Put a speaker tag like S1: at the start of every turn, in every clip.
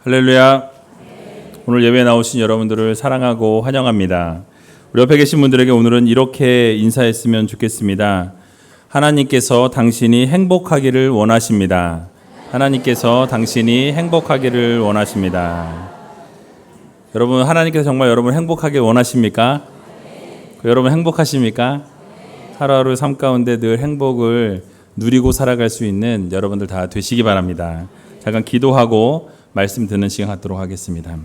S1: 할렐루야. 오늘 예배에 나오신 여러분들을 사랑하고 환영합니다. 우리 옆에 계신 분들에게 오늘은 이렇게 인사했으면 좋겠습니다. 하나님께서 당신이 행복하기를 원하십니다. 하나님께서 당신이 행복하기를 원하십니다. 여러분, 하나님께서 정말 여러분을 행복하게 원하십니까? 여러분 행복하십니까? 하루하루 삶 가운데 늘 행복을 누리고 살아갈 수 있는 여러분들 다 되시기 바랍니다. 잠깐 기도하고 말씀 듣는 시간 갖도록 하겠습니다.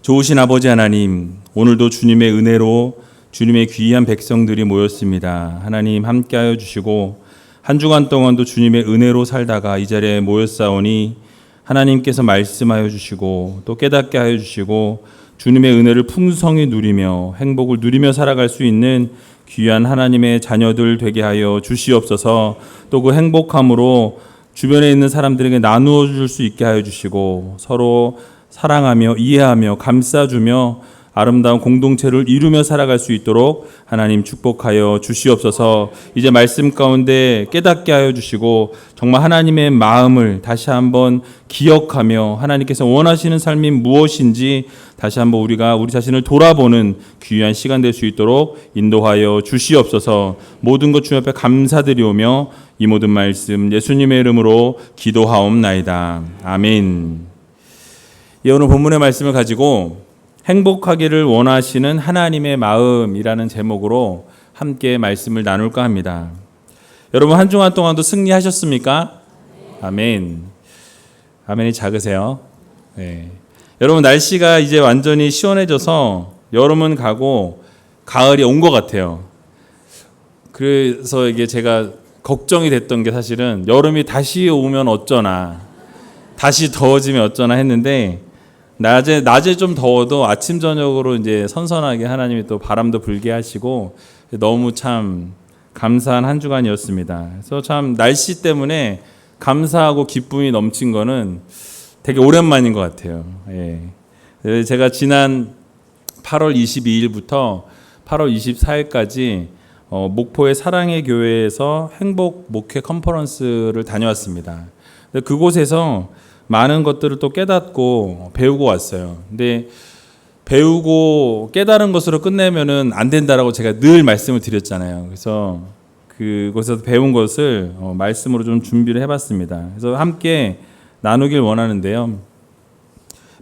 S1: 좋으신 아버지 하나님, 오늘도 주님의 은혜로 주님의 귀한 백성들이 모였습니다. 하나님 함께하여 주시고 한 주간 동안도 주님의 은혜로 살다가 이 자리에 모였사오니 하나님께서 말씀하여 주시고 또 깨닫게 하여 주시고 주님의 은혜를 풍성히 누리며 행복을 누리며 살아갈 수 있는 귀한 하나님의 자녀들 되게 하여 주시옵소서. 또 그 행복함으로 주변에 있는 사람들에게 나누어 줄 수 있게 하여 주시고 서로 사랑하며 이해하며 감싸주며 아름다운 공동체를 이루며 살아갈 수 있도록 하나님 축복하여 주시옵소서. 이제 말씀 가운데 깨닫게 하여 주시고 정말 하나님의 마음을 다시 한번 기억하며 하나님께서 원하시는 삶이 무엇인지 다시 한번 우리가 우리 자신을 돌아보는 귀한 시간 될 수 있도록 인도하여 주시옵소서. 모든 것 주님 앞에 감사드리오며 이 모든 말씀 예수님의 이름으로 기도하옵나이다. 아멘. 오늘 본문의 말씀을 가지고 행복하기를 원하시는 하나님의 마음이라는 제목으로 함께 말씀을 나눌까 합니다. 여러분 한 주간 동안도 승리하셨습니까? 아멘. 아멘이 작으세요. 네. 여러분 날씨가 이제 완전히 시원해져서 여름은 가고 가을이 온 것 같아요. 그래서 이게 제가 걱정이 됐던 게 사실은 여름이 다시 오면 어쩌나, 다시 더워지면 어쩌나 했는데 낮에 좀 더워도 아침 저녁으로 이제 선선하게 하나님이 또 바람도 불게 하시고 너무 참 감사한 한 주간이었습니다. 그래서 참 날씨 때문에 감사하고 기쁨이 넘친 거는 되게 오랜만인 것 같아요. 예. 제가 지난 8월 22일부터 8월 24일까지 목포의 사랑의 교회에서 행복 목회 컨퍼런스를 다녀왔습니다. 그곳에서 많은 것들을 또 깨닫고 배우고 왔어요. 근데 배우고 깨달은 것으로 끝내면은 안 된다라고 제가 늘 말씀을 드렸잖아요. 그래서 그곳에서 배운 것을 말씀으로 좀 준비를 해봤습니다. 그래서 함께 나누길 원하는데요.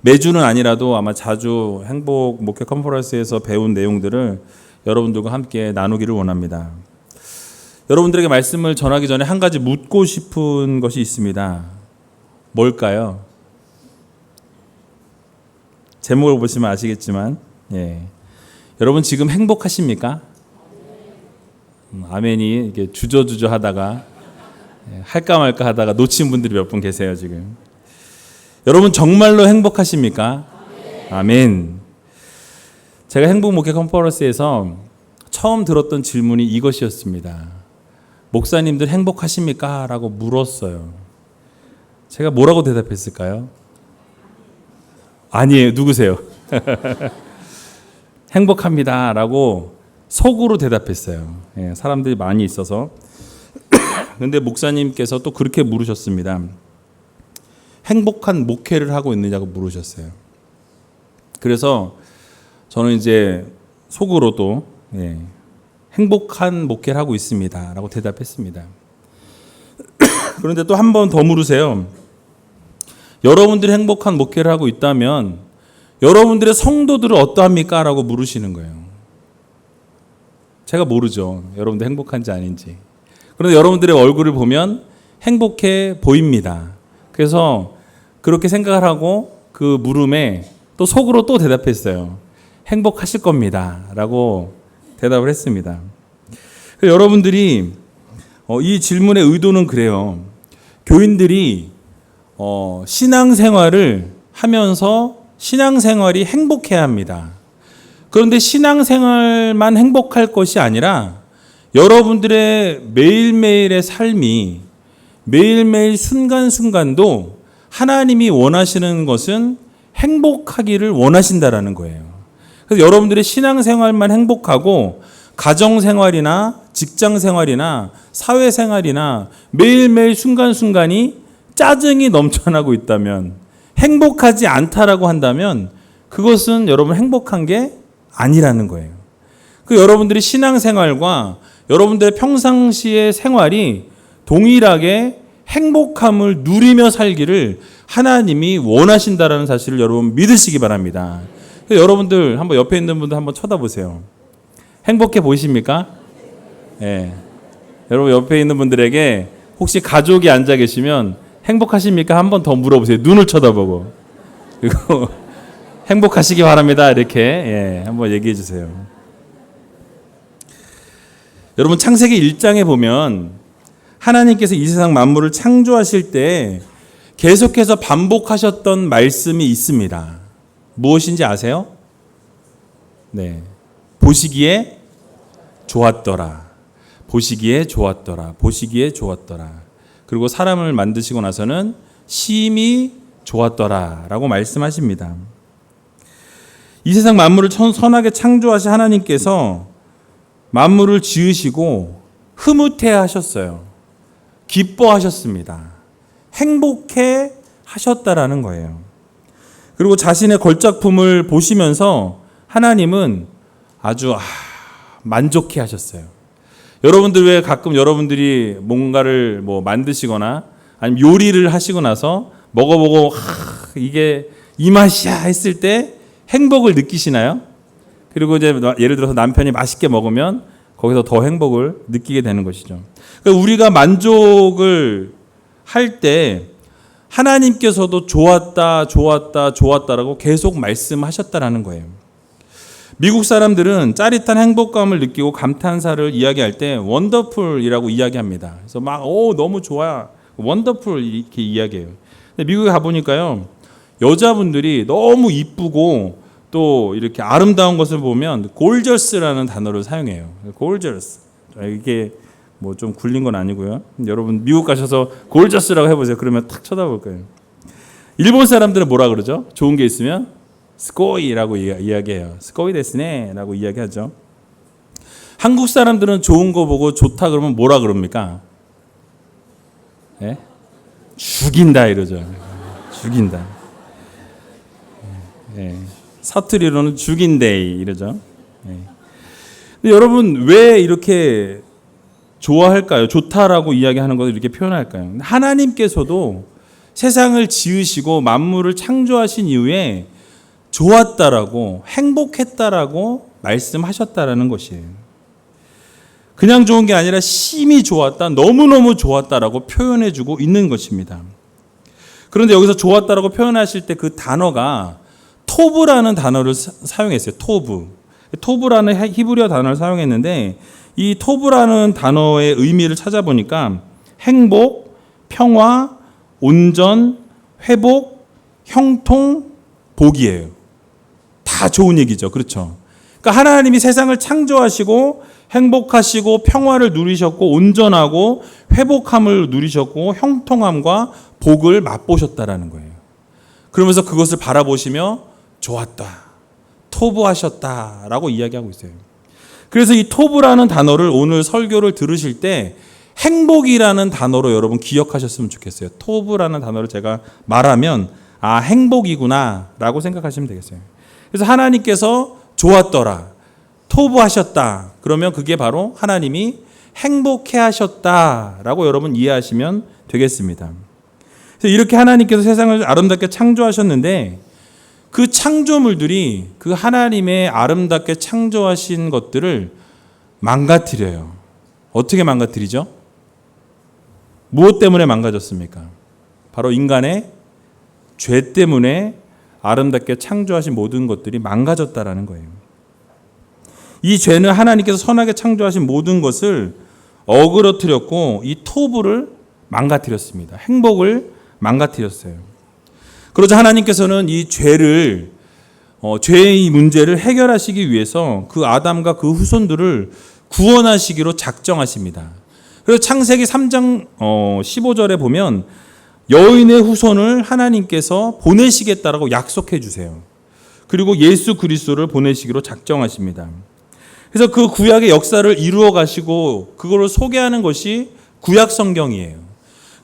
S1: 매주는 아니라도 아마 자주 행복 목회 컨퍼런스에서 배운 내용들을 여러분들과 함께 나누기를 원합니다. 여러분들에게 말씀을 전하기 전에 한 가지 묻고 싶은 것이 있습니다. 뭘까요? 제목을 보시면 아시겠지만, 예. 여러분 지금 행복하십니까? 아멘이 이렇게 주저주저 하다가 할까 말까 하다가 놓친 분들이 몇 분 계세요 지금. 여러분 정말로 행복하십니까? 아멘. 제가 행복 목회 컨퍼런스에서 처음 들었던 질문이 이것이었습니다. 목사님들 행복하십니까? 라고 물었어요. 제가 뭐라고 대답했을까요? 아니에요. 누구세요? 행복합니다 라고 속으로 대답했어요. 예, 사람들이 많이 있어서. 근데 목사님께서 또 그렇게 물으셨습니다. 행복한 목회를 하고 있느냐고 물으셨어요. 그래서 저는 이제 속으로도 행복한 목회를 하고 있습니다 라고 대답했습니다. 그런데 또 한 번 더 물으세요. 여러분들이 행복한 목회를 하고 있다면 여러분들의 성도들은 어떠합니까? 라고 물으시는 거예요. 제가 모르죠. 여러분들 행복한지 아닌지. 그런데 여러분들의 얼굴을 보면 행복해 보입니다. 그래서 그렇게 생각을 하고 그 물음에 또 속으로 또 대답했어요. 행복하실 겁니다 라고 대답을 했습니다. 여러분들이 이 질문의 의도는 그래요. 교인들이 신앙생활을 하면서 신앙생활이 행복해야 합니다. 그런데 신앙생활만 행복할 것이 아니라 여러분들의 매일매일의 삶이 매일매일 순간순간도 하나님이 원하시는 것은 행복하기를 원하신다라는 거예요. 그래서 여러분들의 신앙생활만 행복하고 가정생활이나 직장생활이나 사회생활이나 매일매일 순간순간이 짜증이 넘쳐나고 있다면 행복하지 않다라고 한다면 그것은 여러분 행복한 게 아니라는 거예요. 그 여러분들이 신앙생활과 여러분들의 평상시의 생활이 동일하게 행복함을 누리며 살기를 하나님이 원하신다라는 사실을 여러분 믿으시기 바랍니다. 여러분들 한번 옆에 있는 분들 한번 쳐다보세요. 행복해 보이십니까? 예. 여러분 옆에 있는 분들에게 혹시 가족이 앉아 계시면 행복하십니까? 한번 더 물어보세요. 눈을 쳐다보고. 그리고 행복하시기 바랍니다. 이렇게 한번 얘기해 주세요. 여러분 창세기 1장에 보면 하나님께서 이 세상 만물을 창조하실 때 계속해서 반복하셨던 말씀이 있습니다. 무엇인지 아세요? 네. 보시기에 좋았더라. 보시기에 좋았더라. 보시기에 좋았더라. 그리고 사람을 만드시고 나서는 심히 좋았더라 라고 말씀하십니다. 이 세상 만물을 선하게 창조하신 하나님께서 만물을 지으시고 흐뭇해 하셨어요. 기뻐하셨습니다. 행복해 하셨다라는 거예요. 그리고 자신의 걸작품을 보시면서 하나님은 아주 만족해 하셨어요. 여러분들 왜 가끔 여러분들이 뭔가를 만드시거나 아니면 요리를 하시고 나서 먹어보고 이게 이 맛이야 했을 때 행복을 느끼시나요? 그리고 이제 예를 들어서 남편이 맛있게 먹으면 거기서 더 행복을 느끼게 되는 것이죠. 그러니까 우리가 만족을 할 때 하나님께서도 좋았다, 좋았다, 좋았다라고 계속 말씀하셨다라는 거예요. 미국 사람들은 짜릿한 행복감을 느끼고 감탄사를 이야기할 때 원더풀이라고 이야기합니다. 그래서 막 너무 좋아, 원더풀 이렇게 이야기해요. 근데 미국에 가보니까요, 여자분들이 너무 이쁘고 또 이렇게 아름다운 것을 보면 gorgeous라는 단어를 사용해요. gorgeous. 이게 좀 굴린 건 아니고요. 여러분 미국 가셔서 gorgeous라고 해보세요. 그러면 탁 쳐다볼 거예요. 일본 사람들은 뭐라 그러죠? 좋은 게 있으면 스코이라고 이야기해요. 스코이 데스네라고 이야기하죠. 한국 사람들은 좋은 거 보고 좋다 그러면 뭐라 그럽니까? 네? 죽인다 이러죠. 죽인다. 네. 사투리로는 죽인데이 이러죠. 네. 근데 여러분 왜 이렇게 좋아할까요? 좋다라고 이야기하는 것을 이렇게 표현할까요? 하나님께서도 세상을 지으시고 만물을 창조하신 이후에 좋았다라고 행복했다라고 말씀하셨다라는 것이에요. 그냥 좋은 게 아니라 심히 좋았다, 너무너무 좋았다라고 표현해주고 있는 것입니다. 그런데 여기서 좋았다라고 표현하실 때 그 단어가 토브라는 단어를 사용했어요. 토브라는 히브리어 단어를 사용했는데 이 토브라는 단어의 의미를 찾아보니까 행복, 평화, 온전, 회복, 형통, 복이에요. 다 좋은 얘기죠. 그렇죠? 그러니까 하나님이 세상을 창조하시고 행복하시고 평화를 누리셨고 온전하고 회복함을 누리셨고 형통함과 복을 맛보셨다라는 거예요. 그러면서 그것을 바라보시며 좋았다, 토브하셨다라고 이야기하고 있어요. 그래서 이 토브라는 단어를 오늘 설교를 들으실 때 행복이라는 단어로 여러분 기억하셨으면 좋겠어요. 토브라는 단어를 제가 말하면 행복이구나 라고 생각하시면 되겠어요. 그래서 하나님께서 좋았더라, 토브하셨다, 그러면 그게 바로 하나님이 행복해 하셨다라고 여러분 이해하시면 되겠습니다. 그래서 이렇게 하나님께서 세상을 아름답게 창조하셨는데 그 창조물들이 그 하나님의 아름답게 창조하신 것들을 망가뜨려요. 어떻게 망가뜨리죠? 무엇 때문에 망가졌습니까? 바로 인간의 죄 때문에 아름답게 창조하신 모든 것들이 망가졌다라는 거예요. 이 죄는 하나님께서 선하게 창조하신 모든 것을 어그러뜨렸고 이 토부를 망가뜨렸습니다. 행복을 망가뜨렸어요. 그러자 하나님께서는 이 죄의 문제를 해결하시기 위해서 그 아담과 그 후손들을 구원하시기로 작정하십니다. 그래서 창세기 3장 15절에 보면 여인의 후손을 하나님께서 보내시겠다라고 약속해 주세요. 그리고 예수 그리스도를 보내시기로 작정하십니다. 그래서 그 구약의 역사를 이루어 가시고 그거를 소개하는 것이 구약 성경이에요.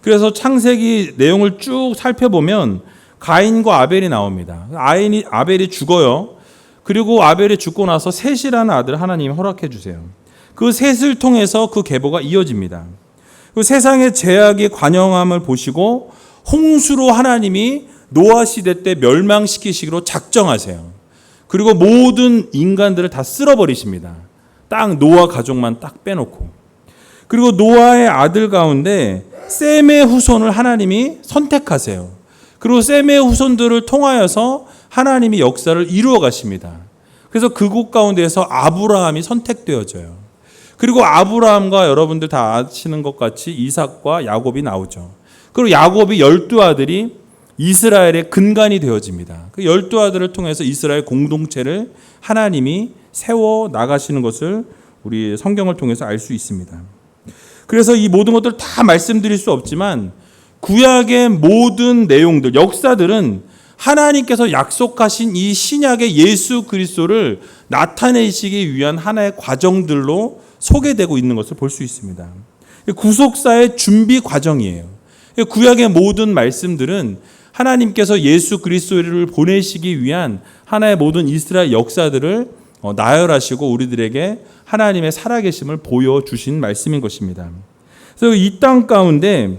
S1: 그래서 창세기 내용을 쭉 살펴보면 가인과 아벨이 나옵니다. 아벨이 죽어요. 그리고 아벨이 죽고 나서 셋이라는 아들을 하나님이 허락해 주세요. 그 셋을 통해서 그 계보가 이어집니다. 그 세상의 죄악의 관영함을 보시고 홍수로 하나님이 노아 시대 때 멸망시키시기로 작정하세요. 그리고 모든 인간들을 다 쓸어버리십니다. 딱 노아 가족만 딱 빼놓고. 그리고 노아의 아들 가운데 셈의 후손을 하나님이 선택하세요. 그리고 셈의 후손들을 통하여서 하나님이 역사를 이루어 가십니다. 그래서 그곳 가운데에서 아브라함이 선택되어져요. 그리고 아브라함과 여러분들 다 아시는 것 같이 이삭과 야곱이 나오죠. 그리고 야곱이 12아들이 이스라엘의 근간이 되어집니다. 그 12아들을 통해서 이스라엘 공동체를 하나님이 세워 나가시는 것을 우리 성경을 통해서 알 수 있습니다. 그래서 이 모든 것들을 다 말씀드릴 수 없지만 구약의 모든 내용들, 역사들은 하나님께서 약속하신 이 신약의 예수 그리스도를 나타내시기 위한 하나의 과정들로 소개되고 있는 것을 볼 수 있습니다. 구속사의 준비 과정이에요. 구약의 모든 말씀들은 하나님께서 예수 그리스도를 보내시기 위한 하나의 모든 이스라엘 역사들을 나열하시고 우리들에게 하나님의 살아계심을 보여주신 말씀인 것입니다. 그래서 이 땅 가운데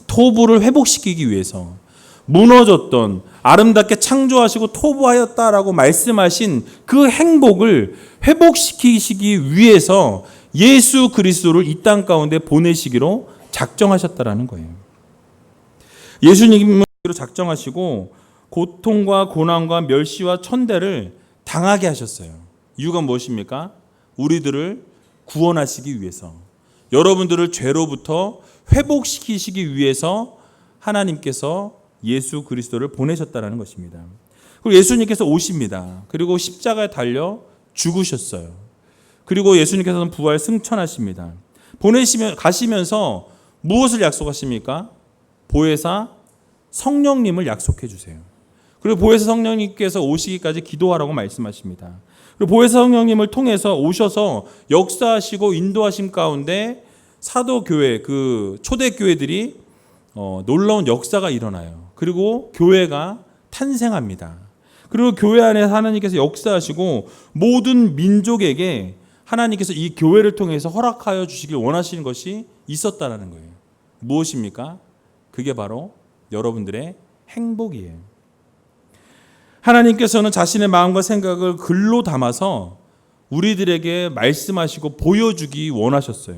S1: 토부를 회복시키기 위해서 무너졌던 아름답게 창조하시고 토부하였다라고 말씀하신 그 행복을 회복시키시기 위해서 예수 그리스도를 이 땅 가운데 보내시기로 작정하셨다라는 거예요. 예수님을 작정하시고 고통과 고난과 멸시와 천대를 당하게 하셨어요. 이유가 무엇입니까? 우리들을 구원하시기 위해서, 여러분들을 죄로부터 회복시키시기 위해서 하나님께서 예수 그리스도를 보내셨다는 것입니다. 그리고 예수님께서 오십니다. 그리고 십자가에 달려 죽으셨어요. 그리고 예수님께서는 부활 승천하십니다. 가시면서 무엇을 약속하십니까? 보혜사 성령님을 약속해 주세요. 그리고 보혜사 성령님께서 오시기까지 기도하라고 말씀하십니다. 그리고 보혜사 성령님을 통해서 오셔서 역사하시고 인도하심 가운데 사도교회, 그 초대교회들이 놀라운 역사가 일어나요. 그리고 교회가 탄생합니다. 그리고 교회 안에 하나님께서 역사하시고 모든 민족에게 하나님께서 이 교회를 통해서 허락하여 주시길 원하시는 것이 있었다는 거예요. 무엇입니까? 그게 바로 여러분들의 행복이에요. 하나님께서는 자신의 마음과 생각을 글로 담아서 우리들에게 말씀하시고 보여주기 원하셨어요.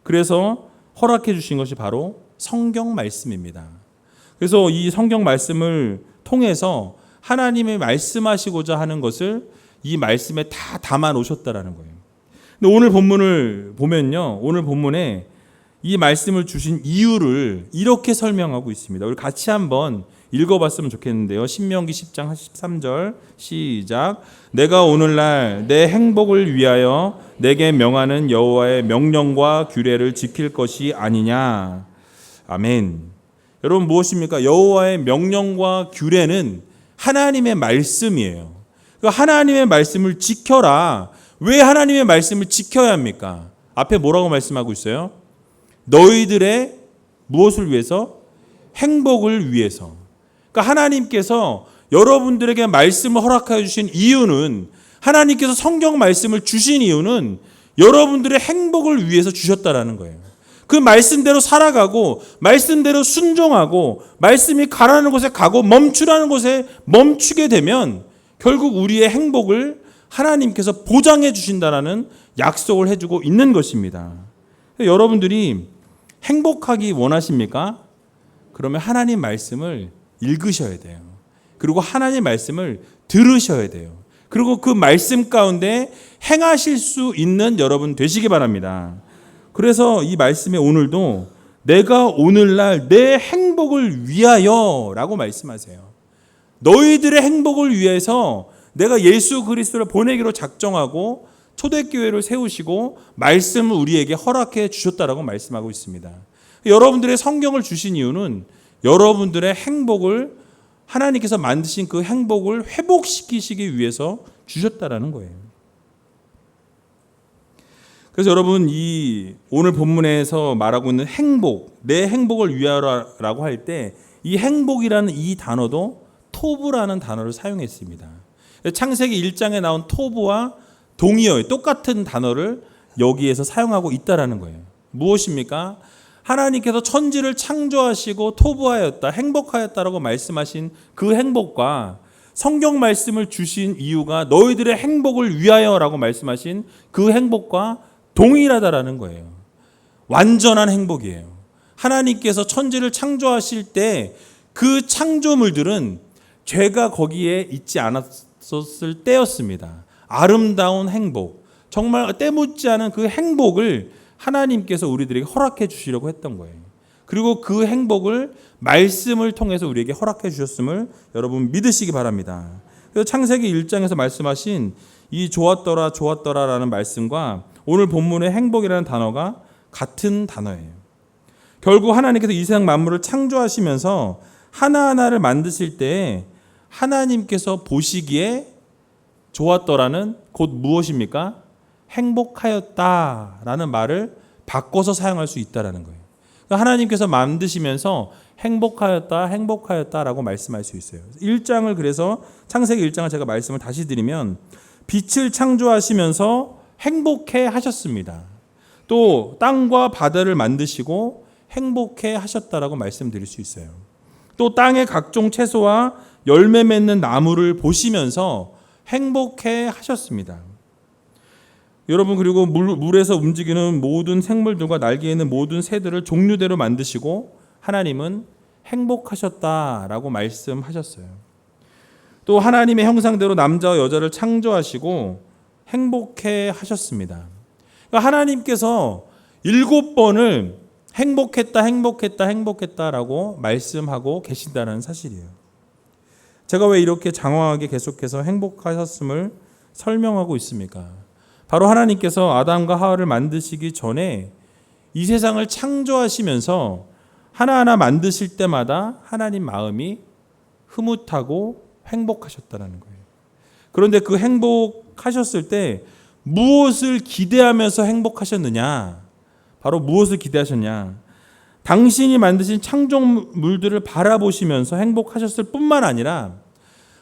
S1: 그래서 허락해 주신 것이 바로 성경 말씀입니다. 그래서 이 성경 말씀을 통해서 하나님이 말씀하시고자 하는 것을 이 말씀에 다 담아 놓으셨다라는 거예요. 근데 오늘 본문을 보면요, 오늘 본문에 이 말씀을 주신 이유를 이렇게 설명하고 있습니다. 우리 같이 한번 읽어봤으면 좋겠는데요. 신명기 10장 13절 시작. 내가 오늘날 내 행복을 위하여 내게 명하는 여호와의 명령과 규례를 지킬 것이 아니냐. 아멘. 여러분 무엇입니까? 여호와의 명령과 규례는 하나님의 말씀이에요. 그 하나님의 말씀을 지켜라. 왜 하나님의 말씀을 지켜야 합니까? 앞에 뭐라고 말씀하고 있어요? 너희들의 무엇을 위해서? 행복을 위해서. 그러니까 하나님께서 여러분들에게 말씀을 허락하여 주신 이유는, 하나님께서 성경 말씀을 주신 이유는 여러분들의 행복을 위해서 주셨다라는 거예요. 그 말씀대로 살아가고 말씀대로 순종하고 말씀이 가라는 곳에 가고 멈추라는 곳에 멈추게 되면 결국 우리의 행복을 하나님께서 보장해 주신다라는 약속을 해주고 있는 것입니다. 여러분들이 행복하기 원하십니까? 그러면 하나님 말씀을 읽으셔야 돼요. 그리고 하나님 말씀을 들으셔야 돼요. 그리고 그 말씀 가운데 행하실 수 있는 여러분 되시기 바랍니다. 그래서 이 말씀에 오늘도 내가 오늘날 내 행복을 위하여 라고 말씀하세요. 너희들의 행복을 위해서 내가 예수 그리스도를 보내기로 작정하고 초대교회를 세우시고 말씀을 우리에게 허락해 주셨다라고 말씀하고 있습니다. 여러분들의 성경을 주신 이유는 여러분들의 행복을, 하나님께서 만드신 그 행복을 회복시키시기 위해서 주셨다라는 거예요. 그래서 여러분, 이 오늘 본문에서 말하고 있는 행복, 내 행복을 위하여라고 할 때 이 행복이라는 이 단어도 토부라는 단어를 사용했습니다. 창세기 1장에 나온 토부와 동의어의 똑같은 단어를 여기에서 사용하고 있다라는 거예요. 무엇입니까? 하나님께서 천지를 창조하시고 토부하였다, 행복하였다라고 말씀하신 그 행복과 성경 말씀을 주신 이유가 너희들의 행복을 위하여라고 말씀하신 그 행복과 동일하다라는 거예요. 완전한 행복이에요. 하나님께서 천지를 창조하실 때 그 창조물들은 죄가 거기에 있지 않았었을 때였습니다. 아름다운 행복, 정말 때묻지 않은 그 행복을 하나님께서 우리들에게 허락해 주시려고 했던 거예요. 그리고 그 행복을 말씀을 통해서 우리에게 허락해 주셨음을 여러분 믿으시기 바랍니다. 그래서 창세기 1장에서 말씀하신 이 좋았더라 좋았더라라는 말씀과 오늘 본문의 행복이라는 단어가 같은 단어예요. 결국 하나님께서 이 세상 만물을 창조하시면서 하나하나를 만드실 때 하나님께서 보시기에 좋았더라는 곧 무엇입니까? 행복하였다라는 말을 바꿔서 사용할 수 있다라는 거예요. 하나님께서 만드시면서 행복하였다라고 말씀할 수 있어요. 1장을 그래서 창세기 1장을 제가 말씀을 다시 드리면 빛을 창조하시면서 행복해 하셨습니다. 또 땅과 바다를 만드시고 행복해 하셨다라고 말씀드릴 수 있어요. 또 땅의 각종 채소와 열매 맺는 나무를 보시면서 행복해 하셨습니다. 여러분, 그리고 물에서 움직이는 모든 생물들과 날개 있는 모든 새들을 종류대로 만드시고 하나님은 행복하셨다라고 말씀하셨어요. 또 하나님의 형상대로 남자와 여자를 창조하시고 행복해 하셨습니다. 그러니까 하나님께서 7번을 행복했다라고 말씀하고 계신다는 사실이에요. 제가 왜 이렇게 장황하게 계속해서 행복하셨음을 설명하고 있습니까? 바로 하나님께서 아담과 하와를 만드시기 전에 이 세상을 창조하시면서 하나하나 만드실 때마다 하나님 마음이 흐뭇하고 행복하셨다는 거예요. 그런데 그 행복하셨을 때 무엇을 기대하면서 행복하셨느냐? 바로 무엇을 기대하셨냐? 당신이 만드신 창조물들을 바라보시면서 행복하셨을 뿐만 아니라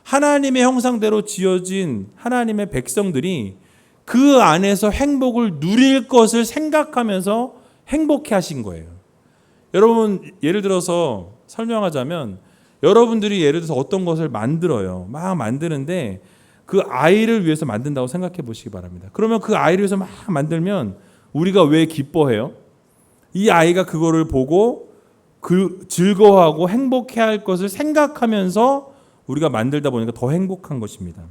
S1: 하나님의 형상대로 지어진 하나님의 백성들이 그 안에서 행복을 누릴 것을 생각하면서 행복해 하신 거예요. 여러분, 예를 들어서 설명하자면 여러분들이 예를 들어서 어떤 것을 만들어요. 막 만드는데 그 아이를 위해서 만든다고 생각해 보시기 바랍니다. 그러면 그 아이를 위해서 막 만들면 우리가 왜 기뻐해요? 이 아이가 그거를 보고 즐거워하고 행복해할 것을 생각하면서 우리가 만들다 보니까 더 행복한 것입니다.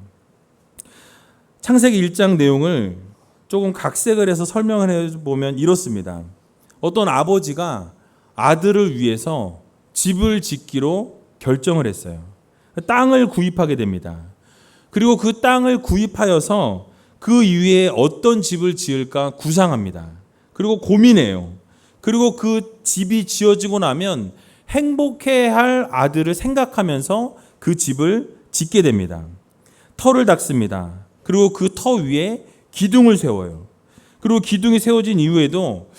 S1: 창세기 1장 내용을 조금 각색을 해서 설명을 해보면 이렇습니다. 어떤 아버지가 아들을 위해서 집을 짓기로 결정을 했어요. 땅을 구입하게 됩니다. 그리고 그 땅을 구입하여서 그 위에 어떤 집을 지을까 구상합니다. 그리고 고민해요. 그리고 그 집이 지어지고 나면 행복해할 아들을 생각하면서 그 집을 짓게 됩니다. 터를 닦습니다. 그리고 그 터 위에 기둥을 세워요. 그리고 기둥이 세워진 이후에도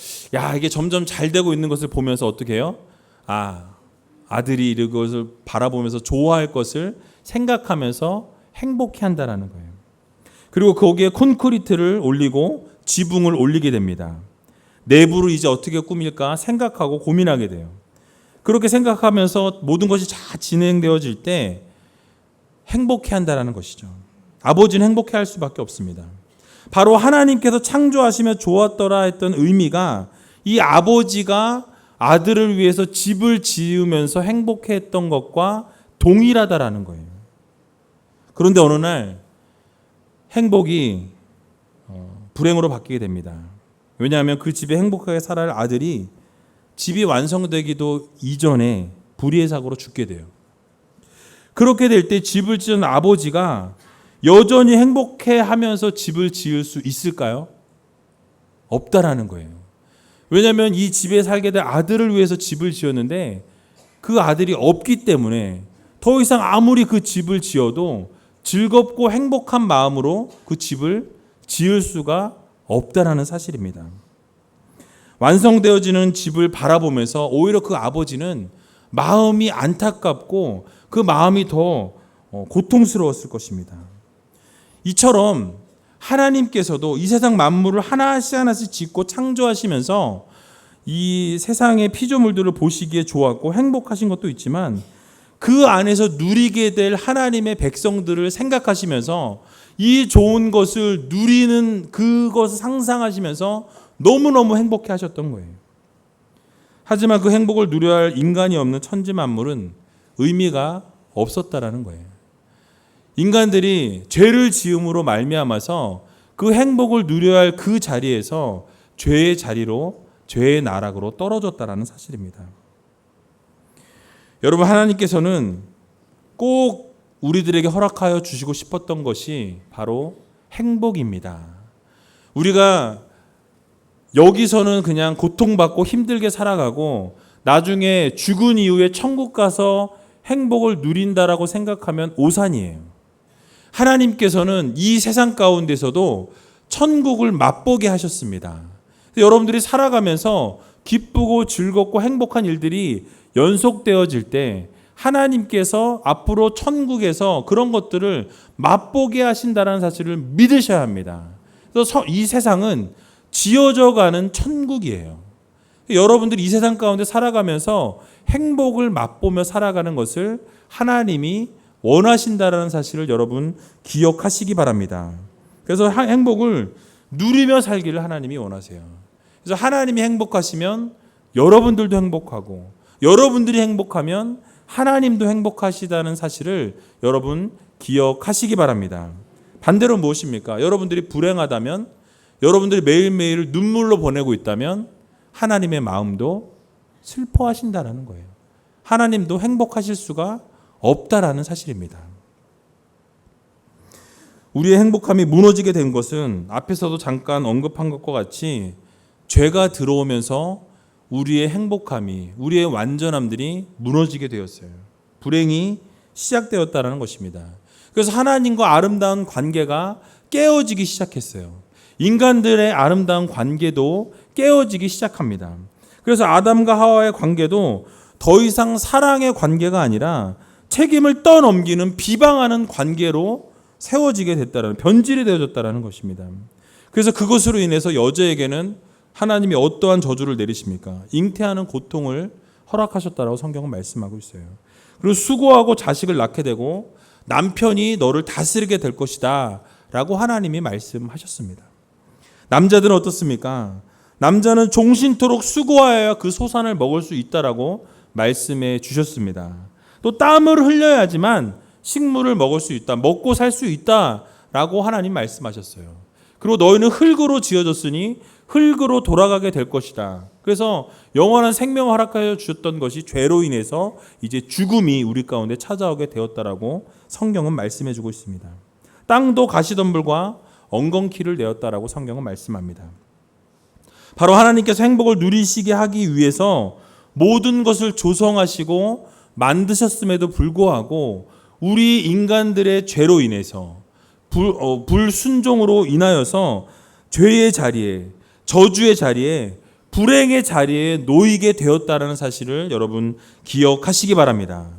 S1: 이게 점점 잘 되고 있는 것을 보면서 어떻게 해요? 아들이 이것을 바라보면서 좋아할 것을 생각하면서 행복해한다라는 거예요. 그리고 거기에 콘크리트를 올리고 지붕을 올리게 됩니다. 내부를 이제 어떻게 꾸밀까 생각하고 고민하게 돼요. 그렇게 생각하면서 모든 것이 잘 진행되어질 때 행복해한다라는 것이죠. 아버지는 행복해할 수밖에 없습니다. 바로 하나님께서 창조하시며 좋았더라 했던 의미가 이 아버지가 아들을 위해서 집을 지으면서 행복해했던 것과 동일하다라는 거예요. 그런데 어느 날 행복이 불행으로 바뀌게 됩니다. 왜냐하면 그 집에 행복하게 살아야 할 아들이 집이 완성되기도 이전에 불의의 사고로 죽게 돼요. 그렇게 될 때 집을 지은 아버지가 여전히 행복해하면서 집을 지을 수 있을까요? 없다라는 거예요. 왜냐하면 이 집에 살게 될 아들을 위해서 집을 지었는데 그 아들이 없기 때문에 더 이상 아무리 그 집을 지어도 즐겁고 행복한 마음으로 그 집을 지을 수가 없다라는 사실입니다. 완성되어지는 집을 바라보면서 오히려 그 아버지는 마음이 안타깝고 그 마음이 더 고통스러웠을 것입니다. 이처럼 하나님께서도 이 세상 만물을 하나씩 하나씩 짓고 창조하시면서 이 세상의 피조물들을 보시기에 좋았고 행복하신 것도 있지만 그 안에서 누리게 될 하나님의 백성들을 생각하시면서 이 좋은 것을 누리는 그것을 상상하시면서 너무너무 행복해 하셨던 거예요. 하지만 그 행복을 누려야 할 인간이 없는 천지 만물은 의미가 없었다라는 거예요. 인간들이 죄를 지음으로 말미암아서 그 행복을 누려야 할 그 자리에서 죄의 자리로, 죄의 나락으로 떨어졌다라는 사실입니다. 여러분, 하나님께서는 꼭 우리들에게 허락하여 주시고 싶었던 것이 바로 행복입니다. 우리가 여기서는 그냥 고통받고 힘들게 살아가고 나중에 죽은 이후에 천국 가서 행복을 누린다라고 생각하면 오산이에요. 하나님께서는 이 세상 가운데서도 천국을 맛보게 하셨습니다. 여러분들이 살아가면서 기쁘고 즐겁고 행복한 일들이 연속되어질 때 하나님께서 앞으로 천국에서 그런 것들을 맛보게 하신다는 사실을 믿으셔야 합니다. 그래서 이 세상은 지어져 가는 천국이에요. 여러분들이 이 세상 가운데 살아가면서 행복을 맛보며 살아가는 것을 하나님이 원하신다라는 사실을 여러분 기억하시기 바랍니다. 그래서 행복을 누리며 살기를 하나님이 원하세요. 그래서 하나님이 행복하시면 여러분들도 행복하고 여러분들이 행복하면 하나님도 행복하시다는 사실을 여러분 기억하시기 바랍니다. 반대로 무엇입니까? 여러분들이 불행하다면, 여러분들이 매일매일을 눈물로 보내고 있다면 하나님의 마음도 슬퍼하신다라는 거예요. 하나님도 행복하실 수가 없다라는 사실입니다. 우리의 행복함이 무너지게 된 것은 앞에서도 잠깐 언급한 것과 같이 죄가 들어오면서 우리의 행복함이, 우리의 완전함들이 무너지게 되었어요. 불행이 시작되었다는 것입니다. 그래서 하나님과 아름다운 관계가 깨어지기 시작했어요. 인간들의 아름다운 관계도 깨어지기 시작합니다. 그래서 아담과 하와의 관계도 더 이상 사랑의 관계가 아니라 책임을 떠넘기는 비방하는 관계로 세워지게 됐다는, 변질이 되어졌다는 것입니다. 그래서 그것으로 인해서 여자에게는 하나님이 어떠한 저주를 내리십니까? 잉태하는 고통을 허락하셨다라고 성경은 말씀하고 있어요. 그리고 수고하고 자식을 낳게 되고 남편이 너를 다스리게 될 것이다 라고 하나님이 말씀하셨습니다. 남자들은 어떻습니까? 남자는 종신토록 수고하여야 그 소산을 먹을 수 있다라고 말씀해 주셨습니다. 또 땀을 흘려야지만 식물을 먹을 수 있다, 먹고 살 수 있다라고 하나님 말씀하셨어요. 그리고 너희는 흙으로 지어졌으니 흙으로 돌아가게 될 것이다. 그래서 영원한 생명을 허락하여 주셨던 것이 죄로 인해서 이제 죽음이 우리 가운데 찾아오게 되었다라고 성경은 말씀해 주고 있습니다. 땅도 가시덤불과 엉겅퀴를 내었다라고 성경은 말씀합니다. 바로 하나님께서 행복을 누리시게 하기 위해서 모든 것을 조성하시고 만드셨음에도 불구하고 우리 인간들의 죄로 인해서 불순종으로 인하여서 죄의 자리에, 저주의 자리에, 불행의 자리에 놓이게 되었다는 사실을 여러분 기억하시기 바랍니다.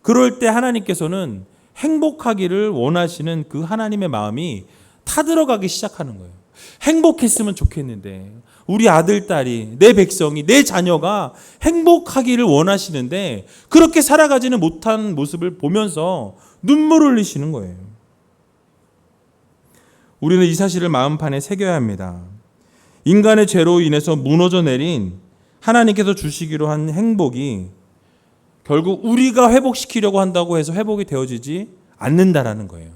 S1: 그럴 때 하나님께서는 행복하기를 원하시는 그 하나님의 마음이 타들어가기 시작하는 거예요. 행복했으면 좋겠는데, 우리 아들, 딸이, 내 백성이, 내 자녀가 행복하기를 원하시는데 그렇게 살아가지는 못한 모습을 보면서 눈물을 흘리시는 거예요. 우리는 이 사실을 마음판에 새겨야 합니다. 인간의 죄로 인해서 무너져 내린 하나님께서 주시기로 한 행복이 결국 우리가 회복시키려고 한다고 해서 회복이 되어지지 않는다라는 거예요.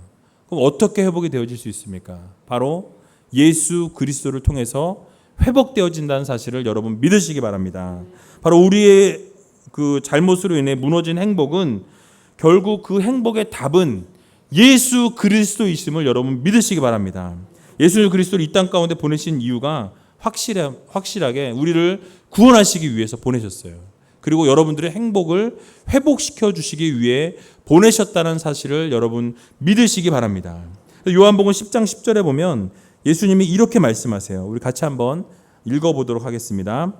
S1: 그럼 어떻게 회복이 되어질 수 있습니까? 바로 예수 그리스도를 통해서 회복되어진다는 사실을 여러분 믿으시기 바랍니다. 바로 우리의 그 잘못으로 인해 무너진 행복은 결국 그 행복의 답은 예수 그리스도이심을 여러분 믿으시기 바랍니다. 예수 그리스도를 이 땅 가운데 보내신 이유가 확실하게 우리를 구원하시기 위해서 보내셨어요. 그리고 여러분들의 행복을 회복시켜 주시기 위해 보내셨다는 사실을 여러분 믿으시기 바랍니다. 요한복음 10장 10절에 보면 예수님이 이렇게 말씀하세요. 우리 같이 한번 읽어보도록 하겠습니다.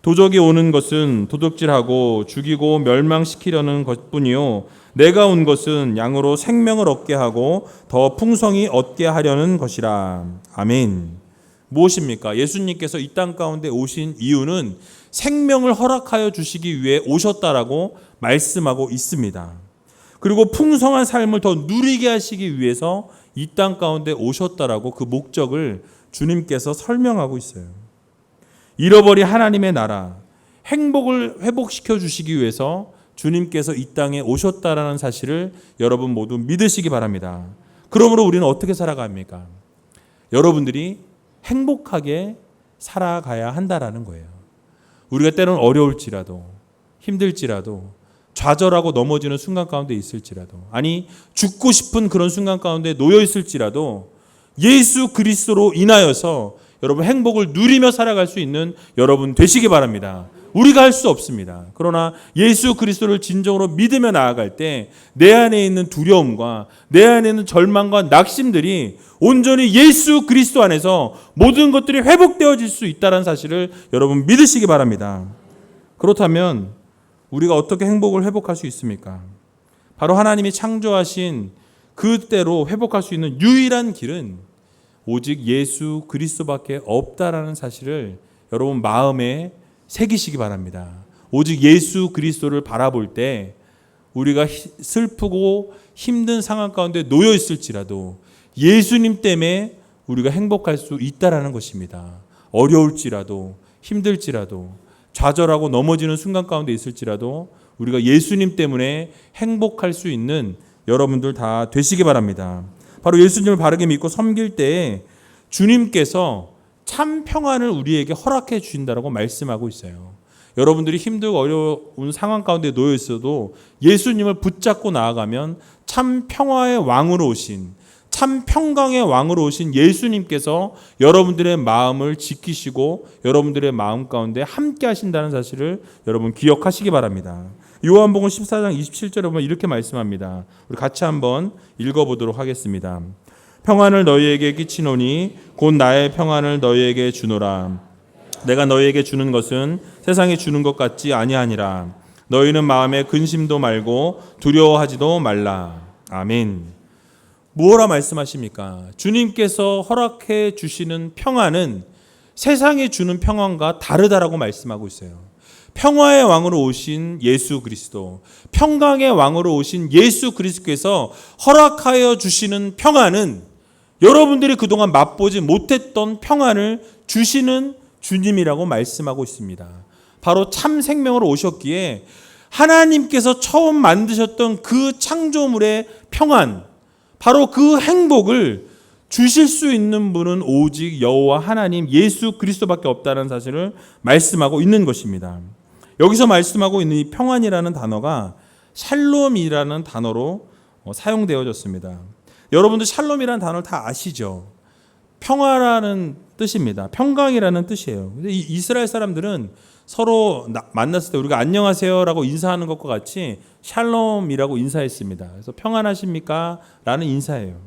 S1: 도적이 오는 것은 도둑질하고 죽이고 멸망시키려는 것뿐이요 내가 온 것은 양으로 생명을 얻게 하고 더 풍성히 얻게 하려는 것이라. 아멘. 무엇입니까? 예수님께서 이 땅 가운데 오신 이유는 생명을 허락하여 주시기 위해 오셨다라고 말씀하고 있습니다. 그리고 풍성한 삶을 더 누리게 하시기 위해서 이 땅 가운데 오셨다라고 그 목적을 주님께서 설명하고 있어요. 잃어버린 하나님의 나라, 행복을 회복시켜 주시기 위해서 주님께서 이 땅에 오셨다라는 사실을 여러분 모두 믿으시기 바랍니다. 그러므로 우리는 어떻게 살아갑니까? 여러분들이 행복하게 살아가야 한다라는 거예요. 우리가 때로는 어려울지라도 힘들지라도 좌절하고 넘어지는 순간 가운데 있을지라도 아니 죽고 싶은 그런 순간 가운데 놓여 있을지라도 예수 그리스도로 인하여서 여러분 행복을 누리며 살아갈 수 있는 여러분 되시기 바랍니다. 우리가 할 수 없습니다. 그러나 예수 그리스도를 진정으로 믿으며 나아갈 때 내 안에 있는 두려움과 내 안에 있는 절망과 낙심들이 온전히 예수 그리스도 안에서 모든 것들이 회복되어질 수 있다는 사실을 여러분 믿으시기 바랍니다. 그렇다면 우리가 어떻게 행복을 회복할 수 있습니까? 바로 하나님이 창조하신 그때로 회복할 수 있는 유일한 길은 오직 예수 그리스도밖에 없다라는 사실을 여러분 마음에 새기시기 바랍니다. 오직 예수 그리스도를 바라볼 때 우리가 슬프고 힘든 상황 가운데 놓여 있을지라도 예수님 때문에 우리가 행복할 수 있다라는 것입니다. 어려울지라도 힘들지라도 좌절하고 넘어지는 순간 가운데 있을지라도 우리가 예수님 때문에 행복할 수 있는 여러분들 다 되시기 바랍니다. 바로 예수님을 바르게 믿고 섬길 때에 주님께서 참 평안을 우리에게 허락해 주신다라고 말씀하고 있어요. 여러분들이 힘들고 어려운 상황 가운데 놓여 있어도 예수님을 붙잡고 나아가면 참 평화의 왕으로 오신 참 평강의 왕으로 오신 예수님께서 여러분들의 마음을 지키시고 여러분들의 마음 가운데 함께 하신다는 사실을 여러분 기억하시기 바랍니다. 요한복음 14장 27절에 보면 이렇게 말씀합니다. 우리 같이 한번 읽어보도록 하겠습니다. 평안을 너희에게 끼치노니 곧 나의 평안을 너희에게 주노라. 내가 너희에게 주는 것은 세상이 주는 것 같지 아니하니라. 너희는 마음에 근심도 말고 두려워하지도 말라. 아멘. 무엇라 말씀하십니까? 주님께서 허락해 주시는 평안은 세상이 주는 평안과 다르다라고 말씀하고 있어요. 평화의 왕으로 오신 예수 그리스도, 평강의 왕으로 오신 예수 그리스도께서 허락하여 주시는 평안은 여러분들이 그동안 맛보지 못했던 평안을 주시는 주님이라고 말씀하고 있습니다. 바로 참 생명으로 오셨기에 하나님께서 처음 만드셨던 그 창조물의 평안, 바로 그 행복을 주실 수 있는 분은 오직 여호와 하나님 예수 그리스도밖에 없다는 사실을 말씀하고 있는 것입니다. 여기서 말씀하고 있는 이 평안이라는 단어가 샬롬이라는 단어로 사용되어졌습니다. 여러분들 샬롬이라는 단어를 다 아시죠? 평화라는 뜻입니다. 평강이라는 뜻이에요. 근데 이 이스라엘 사람들은 서로 만났을 때 우리가 안녕하세요라고 인사하는 것과 같이 샬롬이라고 인사했습니다. 그래서 평안하십니까? 라는 인사예요.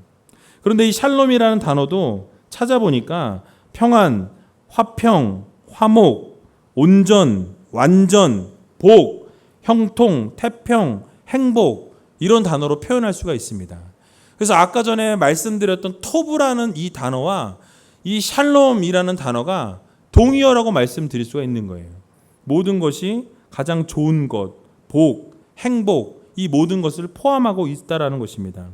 S1: 그런데 이 샬롬이라는 단어도 찾아보니까 평안, 화평, 화목, 온전, 완전, 복, 형통, 태평, 행복 이런 단어로 표현할 수가 있습니다. 그래서 아까 전에 말씀드렸던 토브라는 이 단어와 이 샬롬이라는 단어가 동의어라고 말씀드릴 수가 있는 거예요. 모든 것이 가장 좋은 것, 복, 행복 이 모든 것을 포함하고 있다라는 것입니다.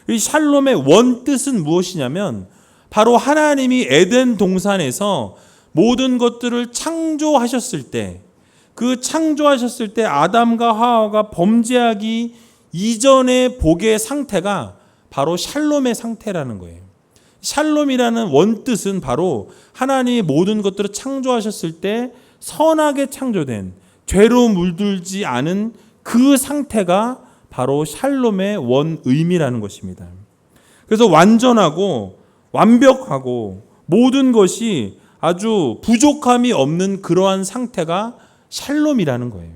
S1: 이 샬롬의 원뜻은 무엇이냐면 바로 하나님이 에덴 동산에서 모든 것들을 창조하셨을 때 그 창조하셨을 때 아담과 하와가 범죄하기 이전의 복의 상태가 바로 샬롬의 상태라는 거예요. 샬롬이라는 원뜻은 바로 하나님이 모든 것들을 창조하셨을 때 선하게 창조된 죄로 물들지 않은 그 상태가 바로 샬롬의 원 의미라는 것입니다. 그래서 완전하고 완벽하고 모든 것이 아주 부족함이 없는 그러한 상태가 샬롬이라는 거예요.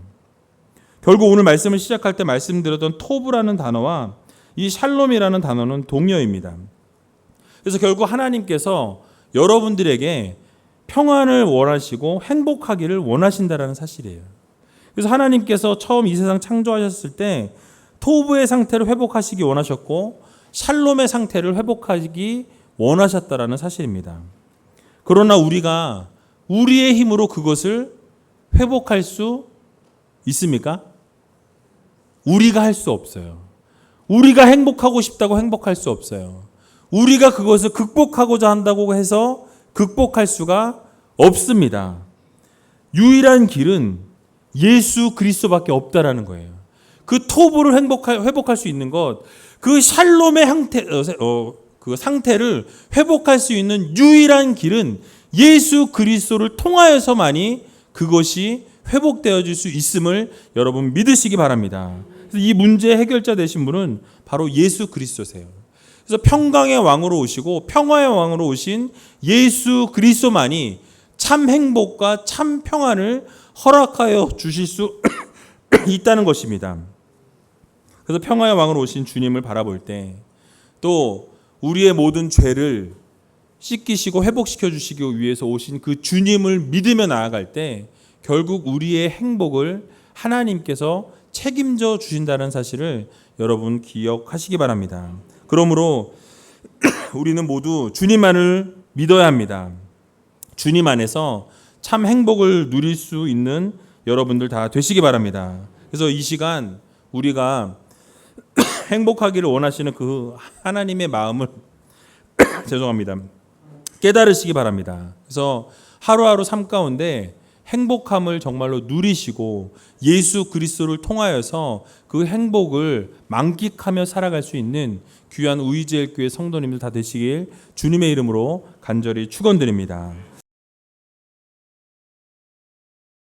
S1: 결국 오늘 말씀을 시작할 때 말씀드렸던 토브라는 단어와 이 샬롬이라는 단어는 동의어입니다. 그래서 결국 하나님께서 여러분들에게 평안을 원하시고 행복하기를 원하신다라는 사실이에요. 그래서 하나님께서 처음 이 세상 창조하셨을 때 토부의 상태를 회복하시기 원하셨고 샬롬의 상태를 회복하기 원하셨다라는 사실입니다. 그러나 우리가 우리의 힘으로 그것을 회복할 수 있습니까? 우리가 할 수 없어요. 우리가 행복하고 싶다고 행복할 수 없어요. 우리가 그것을 극복하고자 한다고 해서 극복할 수가 없습니다. 유일한 길은 예수 그리스도밖에 없다라는 거예요. 그 토부를 회복할 수 있는 것, 그 샬롬의 그 상태를 회복할 수 있는 유일한 길은 예수 그리스도를 통하여서만이 그것이 회복되어질 수 있음을 여러분 믿으시기 바랍니다. 그래서 이 문제의 해결자 되신 분은 바로 예수 그리스도세요. 그래서 평강의 왕으로 오시고 평화의 왕으로 오신 예수 그리스도만이 참 행복과 참 평안을 허락하여 주실 수 있다는 것입니다. 그래서 평화의 왕으로 오신 주님을 바라볼 때 또 우리의 모든 죄를 씻기시고 회복시켜 주시기 위해서 오신 그 주님을 믿으며 나아갈 때 결국 우리의 행복을 하나님께서 책임져 주신다는 사실을 여러분 기억하시기 바랍니다. 그러므로 우리는 모두 주님만을 믿어야 합니다. 주님 안에서 참 행복을 누릴 수 있는 여러분들 다 되시기 바랍니다. 그래서 이 시간 우리가 행복하기를 원하시는 그 하나님의 마음을 죄송합니다. 깨달으시기 바랍니다. 그래서 하루하루 삶 가운데 행복함을 정말로 누리시고 예수 그리스도를 통하여서 그 행복을 만끽하며 살아갈 수 있는 귀한 우이제일교회 성도님들 다 되시길 주님의 이름으로 간절히 축원드립니다.